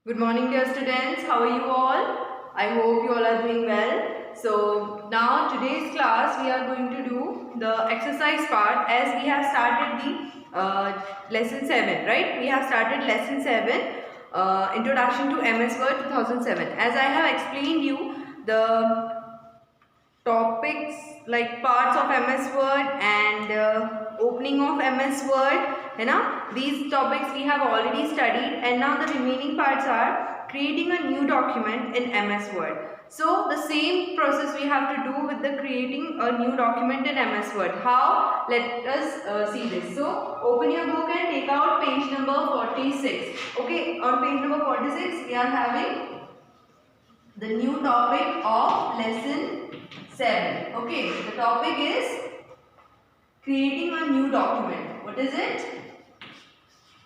Good morning, dear students. How are you all? I hope you all are doing well. So now today's class we are going to do the exercise part as we have started the lesson 7, right? We have started lesson 7, Introduction to MS Word 2007. As I have explained you the topics like parts of MS Word and opening of MS Word, है ना? These topics we have already studied, and now the remaining parts are creating a new document in MS Word. So the same process we have to do with the creating a new document in MS Word. How? Let us see this. So open your book and take out page number 46. Okay, on page number 46 we are having the new topic of lesson 7. Okay, the topic is creating a new document. What is it?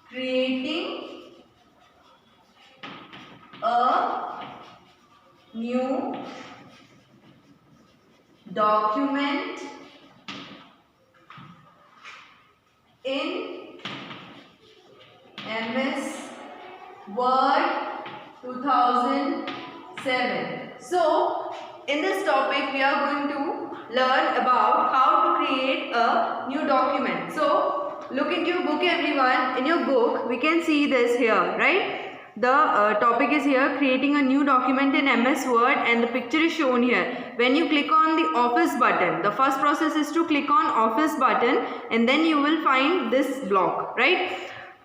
Creating a new document in MS Word 2007. So, in this topic we are going to learn about how to create a new document. So, look into your book everyone. In your book we can see this here, right? The topic is here, creating a new document in MS Word, and the picture is shown here. When you click on the office button, the first process is to click on office button and then you will find this block, right?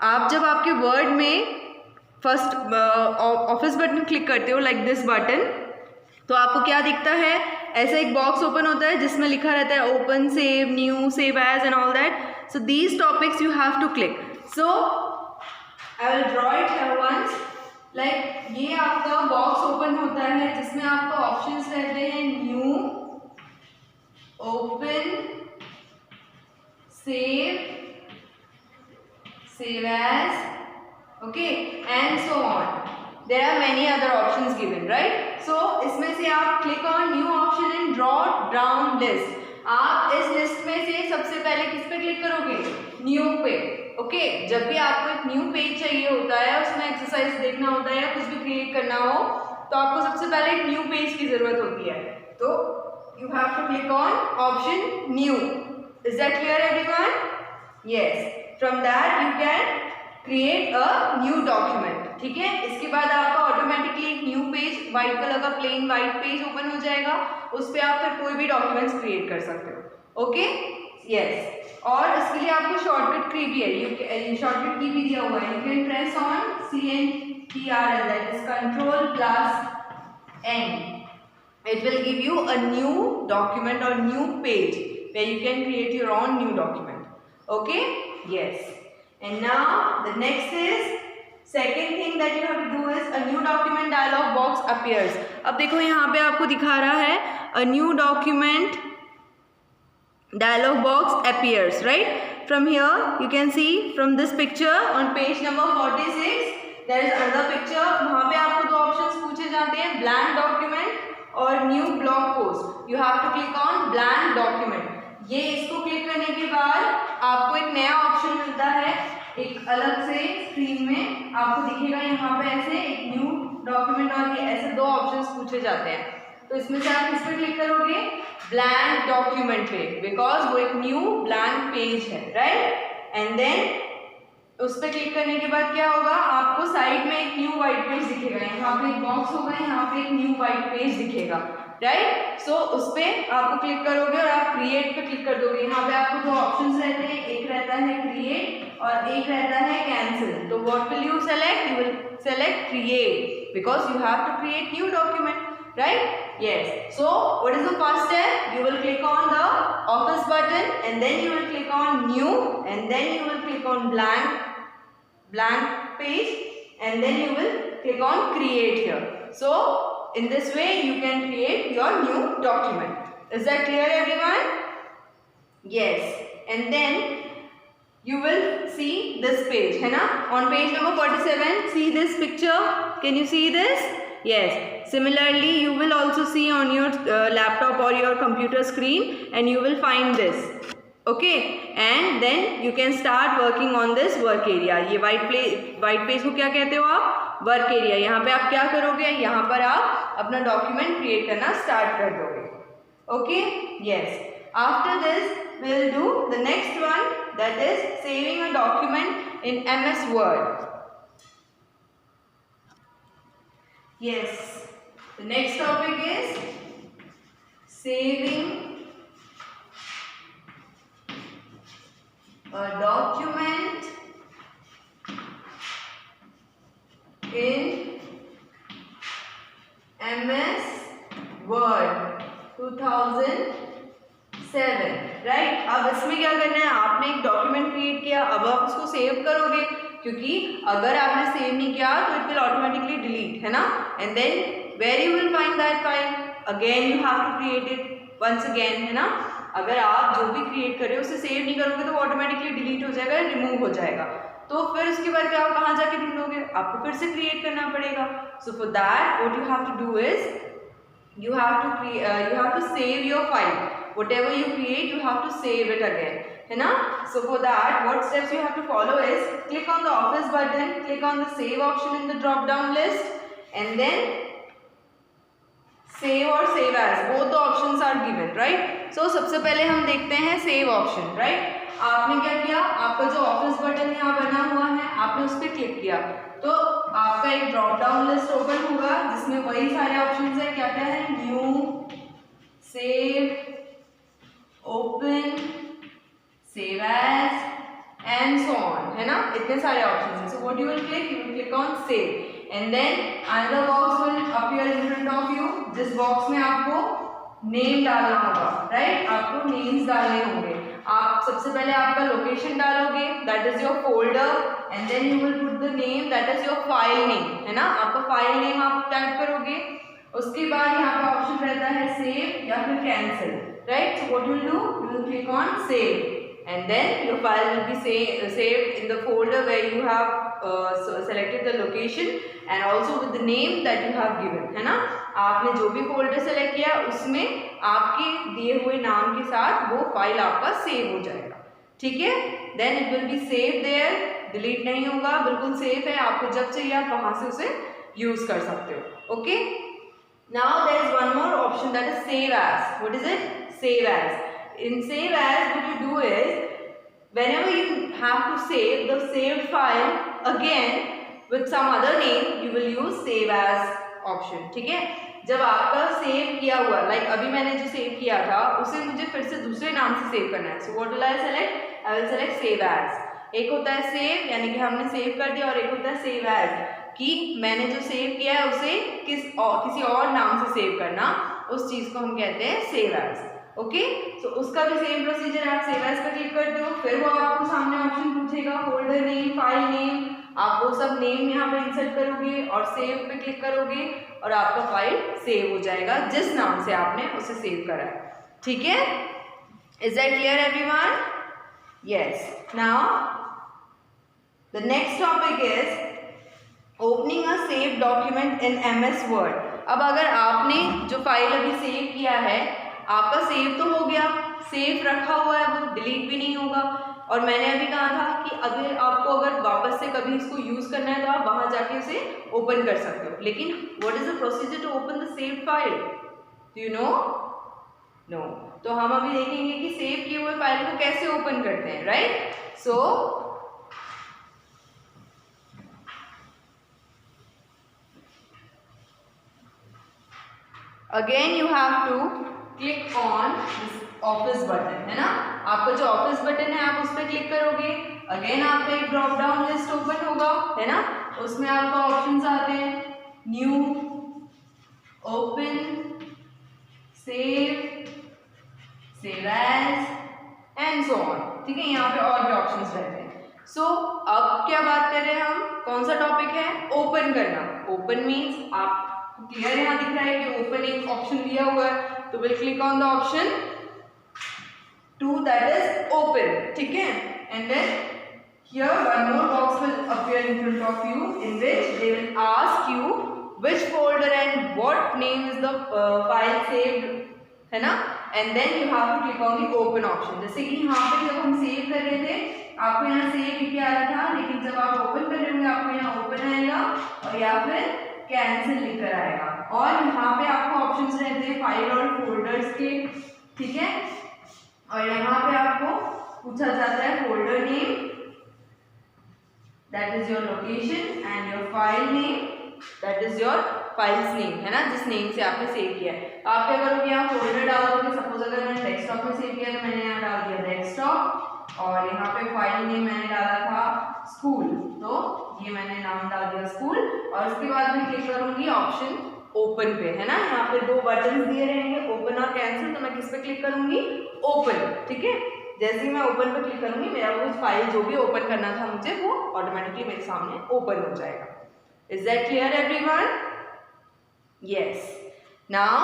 आप जब आपके word में first office button click करते हो like this button, तो आपको क्या दिखता है? ऐसा एक बॉक्स ओपन होता है जिसमें लिखा रहता है open, save, new, save as and all that. So these topics you have to click. So I will draw it here once. Like ये आपका बॉक्स ओपन होता है जिसमें आपका ऑप्शंस रहते हैं new, open, save, save as, okay, and so on. There are many other options given, right? So इसमें से आप click on new option and draw down list. आप इस लिस्ट में से सबसे पहले किस पे क्लिक करोगे? न्यू पे. ओके, जब भी आपको एक न्यू पेज चाहिए होता है, उसमें एक्सरसाइज देखना होता है या कुछ भी क्रिएट करना हो, तो आपको सबसे पहले एक न्यू पेज की जरूरत होती है. तो you have to click on option new. Is that clear everyone? Yes. From that you can create a new document. ठीक है, इसके बाद आपका ऑटोमेटिकली एक न्यू पेज, व्हाइट कलर का प्लेन व्हाइट पेज ओपन हो जाएगा. उस पर आप फिर कोई भी डॉक्यूमेंट्स क्रिएट कर सकते हो. Okay, yes. और इसके लिए आपको शॉर्टकट की भी है, शॉर्टकट की भी दिया हुआ है. You can press on CTRL, that is control plus N. It will give you a new document or new page where you can create your own new document. Okay? Yes. And now the next is second thing that you have to do is a new document dialog box appears. अब देखो यहाँ पे आपको दिखा रहा है a new document dialog box appears, right? From here you can see from this picture on page number 46 there is another picture. वहाँ पे आपको दो options पूछे जाते हैं, blank document और new blog post. You have to click on blank document. ये इसको क्लिक करने के बाद आपको एक नया ऑप्शन मिलता है एक अलग से स्क्रीन में. आपको दिखेगा यहाँ पे ऐसे एक न्यू डॉक्यूमेंट और ये ऐसे दो ऑप्शंस पूछे जाते हैं. तो इसमें से आप किस पे क्लिक करोगे? ब्लैंक डॉक्यूमेंट पे, बिकॉज वो एक न्यू ब्लैंक पेज है, राइट? एंड देन उस पर क्लिक करने के बाद क्या होगा? आपको साइड में एक न्यू व्हाइट पेज दिखेगा. यहाँ पे एक बॉक्स होगा, यहाँ पे एक न्यू व्हाइट पेज दिखेगा, राइट? सो उस पर आपको क्लिक करोगे और आप क्रिएट पे क्लिक कर दोगे. यहाँ पे आपको दो ऑप्शंस रहते हैं, एक रहता है क्रिएट और एक रहता है कैंसिल. तो what will you select? You will select create because you have to create new document, right? Yes. So what is the first step? You will click on the office button and then you will click on new and then you will click on blank page and then you will click on create here. So in this way you can create your new document. Is that clear everyone? Yes. And then you will see this page, है ना? On page number 47, see this picture. Can you see this? Yes. Similarly, you will also see on your laptop or your computer screen and you will find this. Okay, and then you can start working on this work area. ये white page को क्या कहते हो आप? Work area. यहाँ पे आप क्या करोगे, यहाँ पर आप अपना डॉक्यूमेंट क्रिएट करना स्टार्ट कर दोगे। Okay, yes. After this we'll do the next one, that is saving a document in MS Word. Yes, the next topic is saving a document in MS Word 2007, right. अब इसमें क्या करना है, आपने एक डॉक्यूमेंट क्रिएट किया, अब आप उसको सेव करोगे, क्योंकि अगर आपने सेव नहीं किया तो इट विल ऑटोमेटिकली डिलीट, है ना। And then where you will find that file, again you have to create it once again, है ना। अगर आप जो भी क्रिएट कर रहे हो उसे सेव नहीं करोगे तो वो ऑटोमेटिकली डिलीट हो जाएगा, रिमूव हो जाएगा। तो फिर उसके बाद क्या, कहाँ जाके ढूंढोगे, आपको फिर से क्रिएट करना पड़ेगा। So for that what you have to do is you have to save your file. Whatever you create, you have to save it again, है ना। So for that, what steps you have to follow is click on the Office button, click on the Save option in the drop down list, and then Save or Save as, both the options are given, right? So सबसे पहले हम देखते हैं Save option, right? आपने क्या किया, आपका जो Office button यहाँ बना हुआ है, आपने उस पर क्लिक किया तो आपका एक ड्रॉप डाउन लिस्ट ओपन होगा जिसमें वही सारे ऑप्शंस है। क्या क्या है, new, save, open, save as and so on, है ना। इतने सारे ऑप्शंस हैं। So what you will click on save, and then another box will appear in front of you, जिस बॉक्स में आपको नेम डालना होगा, राइट। आपको नेम्स डालने होंगे। आप सबसे पहले आपका लोकेशन डालोगे, that is your folder, and then you will put the name, that is your file name, है ना। आपका फाइल नेम आप टाइप करोगे। उसके बाद यहाँ पे ऑप्शन रहता है सेव या फिर cancel, right. So what you will do, you will click on save, and then your file will be saved in the folder where you have selected the location and also with the name that you have given, है ना। आपने जो भी folder select किया उसमें आपके दिए हुए नाम के साथ वो फाइल आपका सेव हो जाएगा, ठीक है। Then it will be save there, delete नहीं होगा, बिल्कुल सेफ है। आपको जब चाहिए आप वहां से उसे यूज कर सकते हो। Okay, now there is one more option, that is save as. What is it, save as. In save as, what you do is whenever you have to save the saved file again with some other name, you will use save as option, ठीक है। जब आपका save किया हुआ, like अभी मैंने जो save किया था उसे मुझे फिर से दूसरे नाम से सेव करना है। So what will I select, I will select save as. एक होता है सेव यानी कि हमने सेव कर दिया, और एक होता है सेव एज कि मैंने जो सेव किया है उसे किसी और नाम से सेव करना, उस चीज को हम कहते हैं सेव एज। ओके, सो उसका भी सेम प्रोसीजर, आप सेव एज पर क्लिक करते हो, फिर वो आपको सामने ऑप्शन पूछेगा फोल्डर नेम, फाइल नेम, आप वो सब नेम यहाँ पे इंसर्ट करोगे और सेव पे क्लिक करोगे और आपका फाइल सेव हो जाएगा जिस नाम से आपने उसे सेव करा है, ठीक है। Is that clear everyone? Yes. Now the next topic is opening a save document in MS word. अब अगर आपने जो फाइल अभी सेव किया है, आपका सेव तो हो गया, सेव रखा हुआ है, वो डिलीट भी नहीं होगा। और मैंने अभी कहा था कि अगर आपको अगर वापस से कभी इसको यूज करना है तो आप वहां जाके उसे ओपन कर सकते हो। लेकिन what is the procedure to open the saved file, do you know? No. तो हम अभी देखेंगे कि सेव किए हुए फाइल को कैसे ओपन करते हैं, right. So again you have to click on office button, है ना। आपका जो ऑफिस बटन है आप उस पर क्लिक करोगे, अगेन आपका एक ड्रॉप डाउन लिस्ट ओपन होगा, है ना। उसमें आपका ऑप्शंस आते हैं new, open, save, save as and so on, ठीक है। यहाँ पे और भी ऑप्शंस रहते हैं। सो अब क्या बात कर रहे हैं हम, कौन सा टॉपिक है, ओपन करना। ओपन मीन्स आप क्लियर यहाँ दिख रहा है कि ओपन एक ऑप्शन दिया हुआ है, तो will click on the option 2 that is open, ठीक है। And then here one more box will appear in front of you in which they will ask you which folder and what name is the file saved, है ना। And then you have to click on the open option. जैसे कि यहाँ पे जब हम save कर रहे थे आपको यहाँ सेव लिखे आ रहा था, लेकिन जब आप ओपन कर रहे होंगे आपको यहाँ ओपन आएगा और या फिर कैंसिल लिखकर आएगा। और यहाँ पे आपको ऑप्शंस रहते हैं फाइल और फोल्डर्स के, ठीक है। और यहाँ पे आपको पूछा जाता है folder name, that is your location, and your file name, that is your files name, है ना, जिस नेम से आपने सेव किया है। आप क्या करोगे, यहाँ फोल्डर डाल दोगे। सपोज अगर मैंने डेस्कटॉप में सेव किया तो मैंने यहाँ डाल दिया डेस्कटॉप, और यहाँ पे फाइल नेम मैंने डाला था स्कूल, तो ये मैंने नाम डाल दिया स्कूल। और उसके बाद मैं क्लिक करूंगी ऑप्शन ओपन पे, है ना। यहाँ पे दो बटन दिए रहेंगे, ओपन और कैंसिल, तो मैं किस पे क्लिक करूंगी, ओपन, ठीक है। जैसे ही मैं ओपन पे क्लिक करूंगी मेरा वो फाइल जो भी ओपन करना था मुझे वो ऑटोमेटिकली मेरे सामने ओपन हो जाएगा। Is that clear everyone? Yes. Now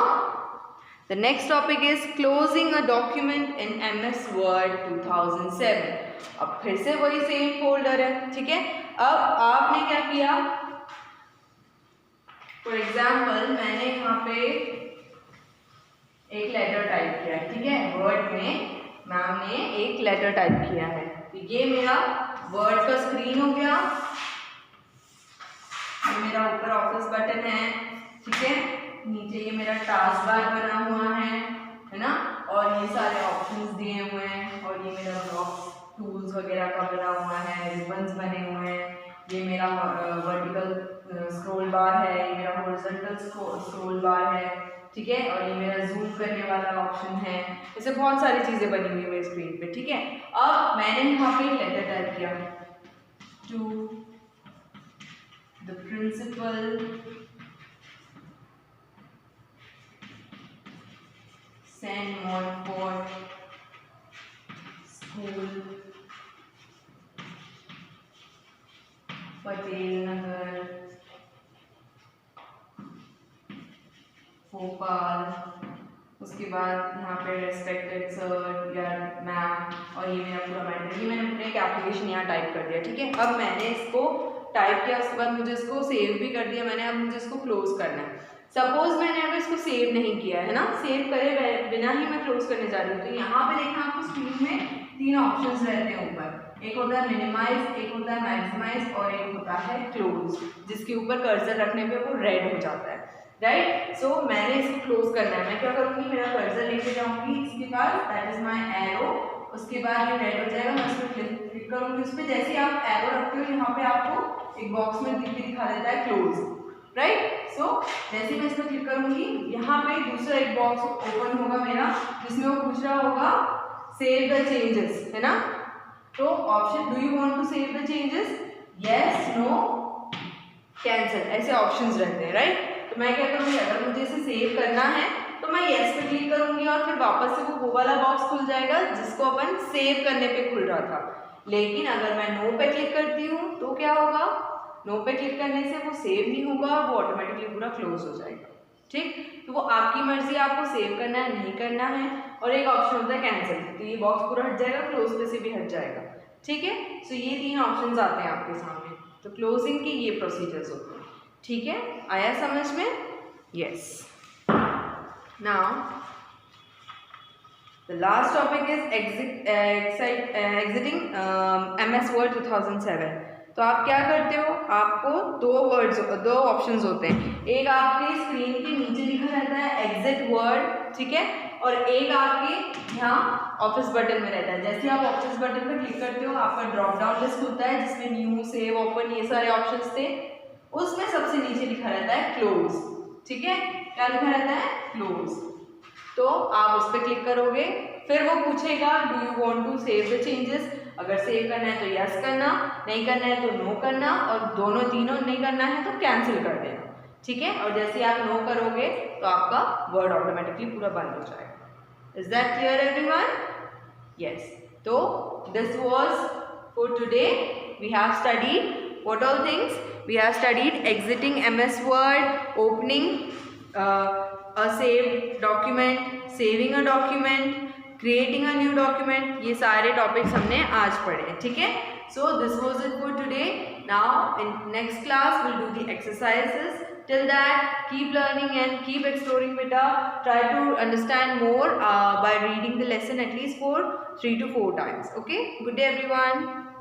the next topic is closing a document in MS Word 2007। अब फिर से वही सेम फोल्डर है, ठीक है। अब आपने क्या किया, फॉर एग्जाम्पल मैंने यहाँ पे एक लेटर टाइप किया है, ठीक है। वर्ड में मैम ने एक लेटर टाइप किया है, तो ये मेरा वर्ड का स्क्रीन हो गया, ये मेरा ऊपर ऑफिस बटन है, ठीक है। नीचे ये मेरा टास्क बार बना हुआ है ना, और ये सारे ऑप्शंस दिए हुए हैं, और ये मेरा ब्लॉक टूल्स वगैरह का बना हुआ है, रिबन्स बने हुए हैं, ये मेरा वर्टिकल स्क्रॉल बार है, ये मेरा हॉरिजॉन्टल स्क्रॉल बार है, ठीक है। और ये मेरा जूम करने वाला ऑप्शन है, ऐसे बहुत सारी चीज़ें बनी हुई है मेरे स्क्रीन पे, ठीक है। अब मैंने यहाँ पे लेटर टाइप किया, to the principal St. Montfort School, Patel Nagar, Bhopal. उसके बाद यहाँ पे रेस्पेक्टेड सर या मैम, और ये मेरा पूरा मैटर, ये मैंने अपने एक एप्लीकेशन यहाँ टाइप कर दिया, ठीक है। अब मैंने इसको टाइप किया, उसके बाद मुझे इसको सेव भी कर दिया मैंने। अब मुझे इसको क्लोज करना है। सपोज मैंने अगर इसको सेव नहीं किया है ना, सेव करे बिना ही मैं क्लोज करने जा रही हूँ, तो यहाँ पे देखना आपको स्क्रीन में तीन ऑप्शंस रहते हैं ऊपर, एक होता है मिनिमाइज, एक होता है मैक्सिमाइज, और एक होता है क्लोज, जिसके ऊपर कर्सर रखने पे वो रेड हो जाता है, राइट। सो मैंने इसको क्लोज करना है। मैं क्या करूँगी, मेरा कर्सर लेके जाऊँगी इसके पास, दैट इज माई एरो, उसके बाद ये रेड हो जाएगा, मैं उस पर क्लिक करूँगी। उस पर जैसे ही आप एरो रखते हो यहाँ पे आपको एक बॉक्स में दिखा देता है क्लोज, राइट। सो जैसे मैं इस पर क्लिक करूंगी, यहाँ पे दूसरा एक बॉक्स ओपन होगा मेरा, जिसमें वो पूछ रहा होगा सेव द चेंजेस, है ना। तो option, do you want to save the changes, yes, no, cancel, ऐसे ऑप्शंस रहते हैं, राइट। तो मैं क्या करूँगी, अगर मुझे इसे सेव करना है तो मैं यस पे क्लिक करूंगी और फिर वापस से वो वाला बॉक्स खुल जाएगा जिसको अपन सेव करने पे खुल रहा था। लेकिन अगर मैं नो पे क्लिक करती हूँ तो क्या होगा, नो पे क्लिक करने से वो सेव नहीं होगा, वो ऑटोमेटिकली पूरा क्लोज हो जाएगा, ठीक। तो वो आपकी मर्जी, आपको सेव करना है नहीं करना है। और एक ऑप्शन होता है कैंसिल, तो ये बॉक्स पूरा हट जाएगा, क्लोज पे से भी हट जाएगा, ठीक है। सो ये तीन ऑप्शंस आते हैं आपके सामने, तो क्लोजिंग के ये प्रोसीजर्स होते हैं, ठीक है। आया समझ में? Yes. Now the last topic is exiting MS Word 2007। तो आप क्या करते हो, आपको दो ऑप्शंस होते हैं, एक आपके स्क्रीन के नीचे लिखा रहता है एग्जिट वर्ड, ठीक है, और एक आपके यहाँ ऑफिस बटन में रहता है। जैसे आप ऑफिस बटन पर क्लिक करते हो आपका ड्रॉप डाउन लिस्ट खुलता है जिसमें न्यू, सेव, ओपन ये सारे ऑप्शंस थे। उसमें सबसे नीचे लिखा रहता है क्लोज, ठीक है। क्या लिखा रहता है, क्लोज। तो आप उस पर क्लिक करोगे, फिर वो पूछेगा do you want to save the changes. अगर सेव करना है तो यस करना, नहीं करना है तो नो करना, और दोनों तीनों नहीं करना है तो कैंसिल कर देना, ठीक है। और जैसे आप नो करोगे तो आपका वर्ड ऑटोमेटिकली पूरा बंद हो जाएगा। Is that clear everyone? Yes. तो this was for today. We have studied what all things we have studied exiting MS Word, opening a saved document, saving a document, creating a new document, ये सारे topics हमने आज पढ़े, ठीक है। So this was it for today. Now in next class we'll do the exercises. Till that, keep learning and keep exploring beta. Try to understand more by reading the lesson at least for 3 to 4 times. Okay. Good day everyone.